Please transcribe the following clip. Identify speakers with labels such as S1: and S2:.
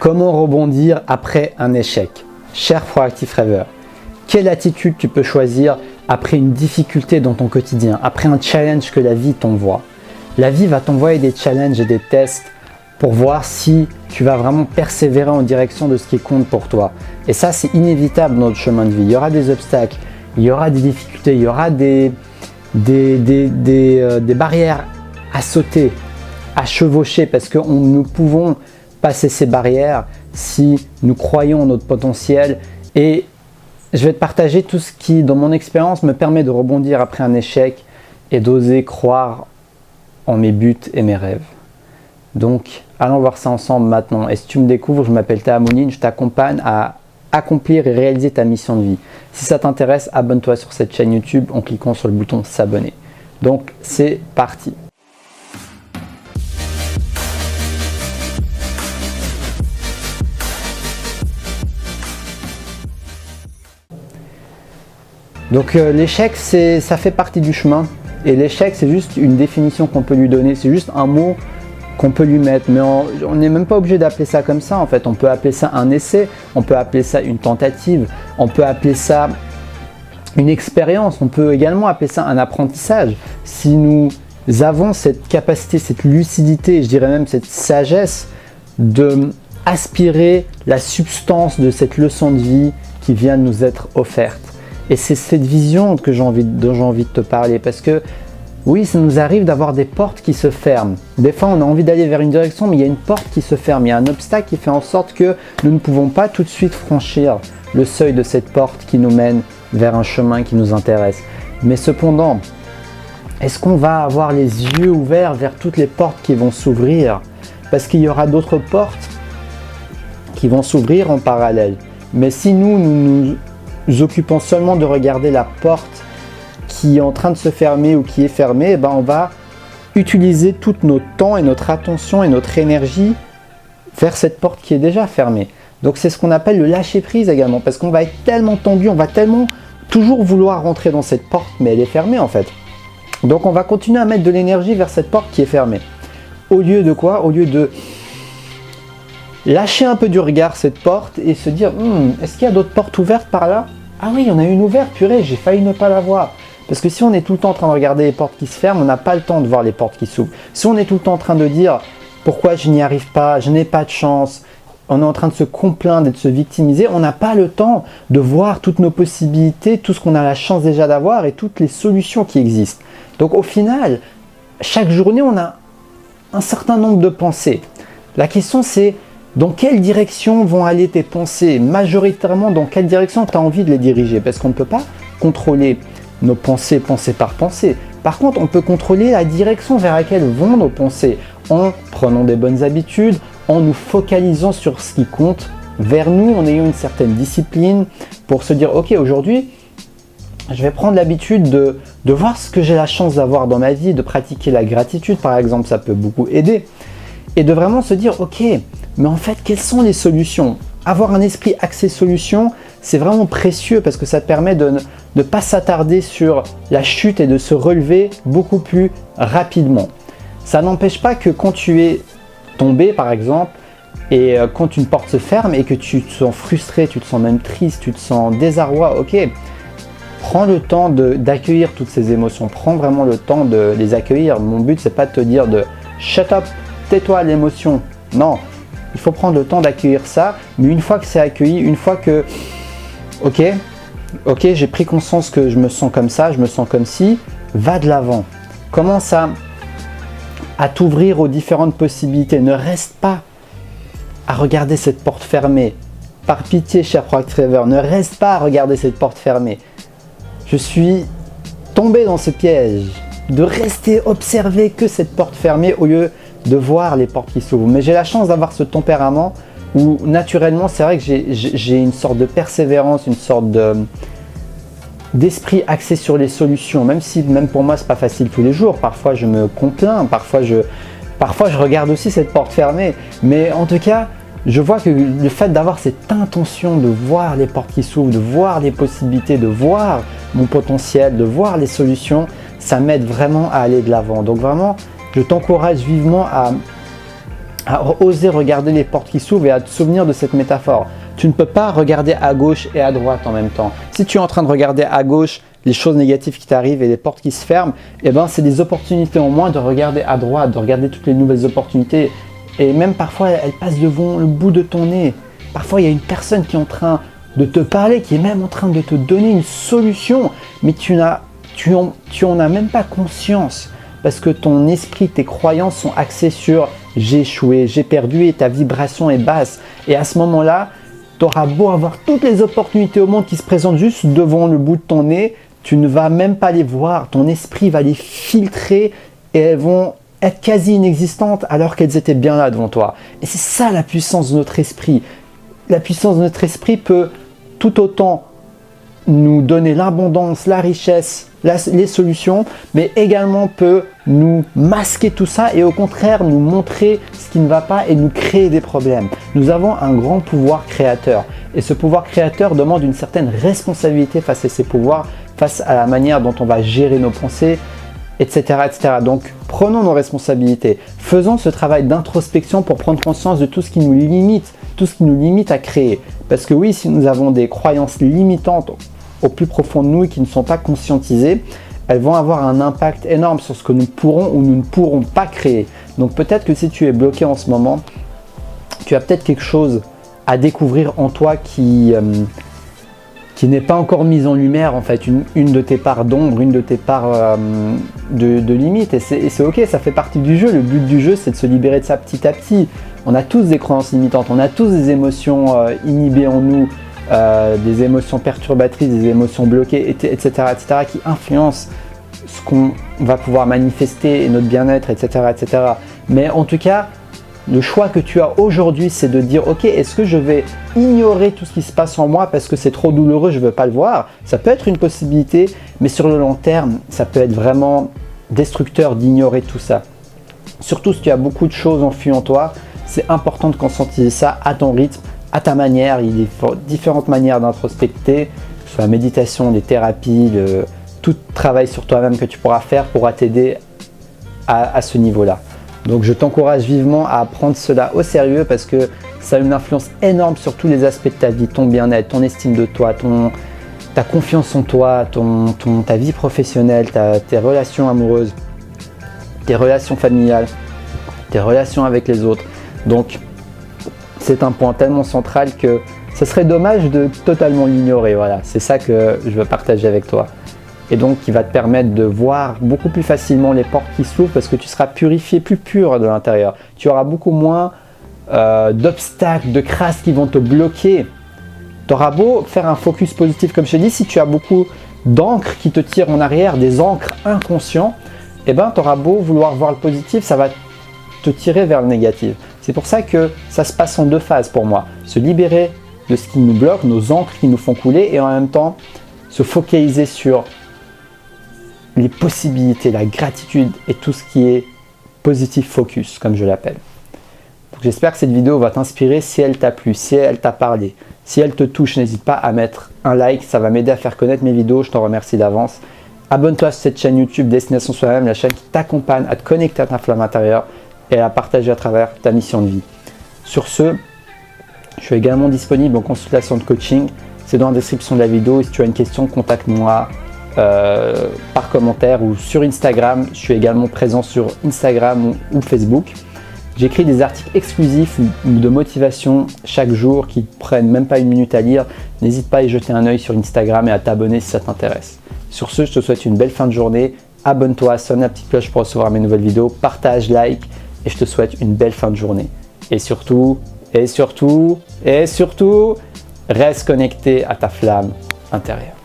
S1: Comment rebondir après un échec? Cher Proactive Rêveur, quelle attitude tu peux choisir après une difficulté dans ton quotidien, après un challenge que la vie t'envoie? La vie va t'envoyer des challenges et des tests pour voir si tu vas vraiment persévérer en direction de ce qui compte pour toi. Et ça, c'est inévitable dans notre chemin de vie. Il y aura des obstacles, il y aura des difficultés, il y aura des barrières à sauter, à chevaucher, parce que nous pouvons passer ces barrières si nous croyons en notre potentiel. Et je vais te partager tout ce qui, dans mon expérience, me permet de rebondir après un échec et d'oser croire en mes buts et mes rêves. Donc, allons voir ça ensemble maintenant. Et si tu me découvres, je m'appelle Taha Mounine, je t'accompagne à accomplir et réaliser ta mission de vie. Si ça t'intéresse, abonne-toi sur cette chaîne YouTube en cliquant sur le bouton s'abonner. Donc, c'est parti. Donc l'échec, ça fait partie du chemin. Et l'échec, c'est juste une définition qu'on peut lui donner. C'est juste un mot qu'on peut lui mettre. Mais on n'est même pas obligé d'appeler ça comme ça en fait. On peut appeler ça un essai, on peut appeler ça une tentative, on peut appeler ça une expérience, on peut également appeler ça un apprentissage. Si nous avons cette capacité, cette lucidité, je dirais même cette sagesse de aspirer la substance de cette leçon de vie qui vient de nous être offerte. Et c'est cette vision dont j'ai envie de te parler, parce que oui, ça nous arrive d'avoir des portes qui se ferment. Des fois, on a envie d'aller vers une direction, mais il y a une porte qui se ferme, il y a un obstacle qui fait en sorte que nous ne pouvons pas tout de suite franchir le seuil de cette porte qui nous mène vers un chemin qui nous intéresse. Mais cependant, est-ce qu'on va avoir les yeux ouverts vers toutes les portes qui vont s'ouvrir? Parce qu'il y aura d'autres portes qui vont s'ouvrir en parallèle. Mais si nous occupons seulement de regarder la porte qui est en train de se fermer ou qui est fermée, eh ben on va utiliser tout notre temps et notre attention et notre énergie vers cette porte qui est déjà fermée. Donc c'est ce qu'on appelle le lâcher prise également, parce qu'on va être tellement tendu, on va tellement toujours vouloir rentrer dans cette porte, mais elle est fermée en fait. Donc on va continuer à mettre de l'énergie vers cette porte qui est fermée. Au lieu de quoi? Au lieu de lâcher un peu du regard cette porte et se dire est-ce qu'il y a d'autres portes ouvertes par là? Ah oui, il y en a une ouverte, purée, j'ai failli ne pas la voir. Parce que si on est tout le temps en train de regarder les portes qui se ferment, on n'a pas le temps de voir les portes qui s'ouvrent. Si on est tout le temps en train de dire pourquoi je n'y arrive pas, je n'ai pas de chance, on est en train de se complaindre et de se victimiser, on n'a pas le temps de voir toutes nos possibilités, tout ce qu'on a la chance déjà d'avoir et toutes les solutions qui existent. Donc au final, chaque journée, on a un certain nombre de pensées. La question c'est dans quelle direction vont aller tes pensées? Majoritairement, dans quelle direction tu as envie de les diriger? Parce qu'on ne peut pas contrôler nos pensées, pensée par pensée. Par contre, on peut contrôler la direction vers laquelle vont nos pensées en prenant des bonnes habitudes, en nous focalisant sur ce qui compte vers nous, en ayant une certaine discipline pour se dire ok, aujourd'hui, je vais prendre l'habitude de voir ce que j'ai la chance d'avoir dans ma vie, de pratiquer la gratitude par exemple, ça peut beaucoup aider. Et de vraiment se dire ok, mais en fait, quelles sont les solutions? Avoir un esprit axé solution, c'est vraiment précieux parce que ça te permet de ne pas s'attarder sur la chute et de se relever beaucoup plus rapidement. Ça n'empêche pas que quand tu es tombé par exemple, et quand une porte se ferme et que tu te sens frustré, tu te sens même triste, tu te sens désarroi, ok, prends le temps d'accueillir toutes ces émotions, prends vraiment le temps de les accueillir. Mon but, c'est pas de te dire de shut up, tais-toi l'émotion. Non, il faut prendre le temps d'accueillir ça, mais une fois que c'est accueilli, une fois que, ok, j'ai pris conscience que je me sens comme ça, je me sens comme ci, va de l'avant. Commence à t'ouvrir aux différentes possibilités. Ne reste pas à regarder cette porte fermée. Par pitié, cher Proactive Rêveur, ne reste pas à regarder cette porte fermée. Je suis tombé dans ce piège de rester observer que cette porte fermée au lieu de voir les portes qui s'ouvrent. Mais j'ai la chance d'avoir ce tempérament où naturellement, c'est vrai que j'ai une sorte de persévérance, une sorte d'esprit axé sur les solutions, même si même pour moi c'est pas facile tous les jours. Parfois je me complains, parfois je regarde aussi cette porte fermée, mais en tout cas je vois que le fait d'avoir cette intention de voir les portes qui s'ouvrent, de voir les possibilités, de voir mon potentiel, de voir les solutions, ça m'aide vraiment à aller de l'avant. Donc vraiment, je t'encourage vivement à oser regarder les portes qui s'ouvrent et à te souvenir de cette métaphore. Tu ne peux pas regarder à gauche et à droite en même temps. Si tu es en train de regarder à gauche les choses négatives qui t'arrivent et les portes qui se ferment, eh ben, c'est des opportunités en moins de regarder à droite, de regarder toutes les nouvelles opportunités. Et même parfois, elles passent devant le bout de ton nez. Parfois, il y a une personne qui est en train de te parler, qui est même en train de te donner une solution, mais tu en as même pas conscience. Parce que ton esprit, tes croyances sont axées sur « j'ai échoué, j'ai perdu » et ta vibration est basse. Et à ce moment-là, tu auras beau avoir toutes les opportunités au monde qui se présentent juste devant le bout de ton nez, tu ne vas même pas les voir. Ton esprit va les filtrer et elles vont être quasi inexistantes alors qu'elles étaient bien là devant toi. Et c'est ça la puissance de notre esprit. La puissance de notre esprit peut tout autant nous donner l'abondance, la richesse, les solutions, mais également peut nous masquer tout ça et au contraire nous montrer ce qui ne va pas et nous créer des problèmes. Nous avons un grand pouvoir créateur et ce pouvoir créateur demande une certaine responsabilité face à ces pouvoirs, face à la manière dont on va gérer nos pensées, etc., etc. Donc prenons nos responsabilités, faisons ce travail d'introspection pour prendre conscience de tout ce qui nous limite, à créer. Parce que oui, si nous avons des croyances limitantes au plus profond de nous et qui ne sont pas conscientisées, elles vont avoir un impact énorme sur ce que nous pourrons ou nous ne pourrons pas créer. Donc peut-être que si tu es bloqué en ce moment, tu as peut-être quelque chose à découvrir en toi qui n'est pas encore mise en lumière, en fait, une de tes parts d'ombre, une de tes parts de limite. Et c'est ok, ça fait partie du jeu. Le but du jeu, c'est de se libérer de ça petit à petit. On a tous des croyances limitantes, on a tous des émotions inhibées en nous, des émotions perturbatrices, des émotions bloquées, etc., qui influencent ce qu'on va pouvoir manifester et notre bien-être, etc., etc. Mais en tout cas, le choix que tu as aujourd'hui, c'est de dire « Ok, est-ce que je vais ignorer tout ce qui se passe en moi parce que c'est trop douloureux, je ne veux pas le voir ?» Ça peut être une possibilité, mais sur le long terme, ça peut être vraiment destructeur d'ignorer tout ça. Surtout si tu as beaucoup de choses enfuies en toi, c'est important de conscientiser ça à ton rythme, à ta manière. Il y a différentes manières d'introspecter, que ce soit la méditation, les thérapies, tout travail sur toi-même que tu pourras faire pourra t'aider à ce niveau-là. Donc je t'encourage vivement à prendre cela au sérieux parce que ça a une influence énorme sur tous les aspects de ta vie, ton bien-être, ton estime de toi, ta confiance en toi, ta vie professionnelle, tes relations amoureuses, tes relations familiales, tes relations avec les autres. Donc c'est un point tellement central que ce serait dommage de totalement l'ignorer. Voilà, c'est ça que je veux partager avec toi. Et donc qui va te permettre de voir beaucoup plus facilement les portes qui s'ouvrent parce que tu seras purifié, plus pur de l'intérieur. Tu auras beaucoup moins d'obstacles, de crasses qui vont te bloquer. Tu auras beau faire un focus positif comme je t'ai dit, si tu as beaucoup d'encre qui te tire en arrière, des encres inconscients, eh ben, tu auras beau vouloir voir le positif, ça va te tirer vers le négatif. C'est pour ça que ça se passe en deux phases pour moi. Se libérer de ce qui nous bloque, nos encres qui nous font couler et en même temps se focaliser sur les possibilités, la gratitude et tout ce qui est positif focus, comme je l'appelle. J'espère que cette vidéo va t'inspirer. Si elle t'a plu, si elle t'a parlé, si elle te touche, n'hésite pas à mettre un like, ça va m'aider à faire connaître mes vidéos, je t'en remercie d'avance. Abonne-toi sur cette chaîne YouTube Destination Soi-même, la chaîne qui t'accompagne à te connecter à ta flamme intérieure et à la partager à travers ta mission de vie. Sur ce, je suis également disponible en consultation de coaching, c'est dans la description de la vidéo et si tu as une question, contacte-moi par commentaire ou sur Instagram. Je suis également présent sur Instagram ou Facebook. J'écris des articles exclusifs ou de motivation chaque jour qui prennent même pas une minute à lire. N'hésite pas à y jeter un œil sur Instagram et à t'abonner si ça t'intéresse. Sur ce, je te souhaite une belle fin de journée. Abonne-toi, sonne la petite cloche pour recevoir mes nouvelles vidéos, partage, like et je te souhaite une belle fin de journée. Et surtout, reste connecté à ta flamme intérieure.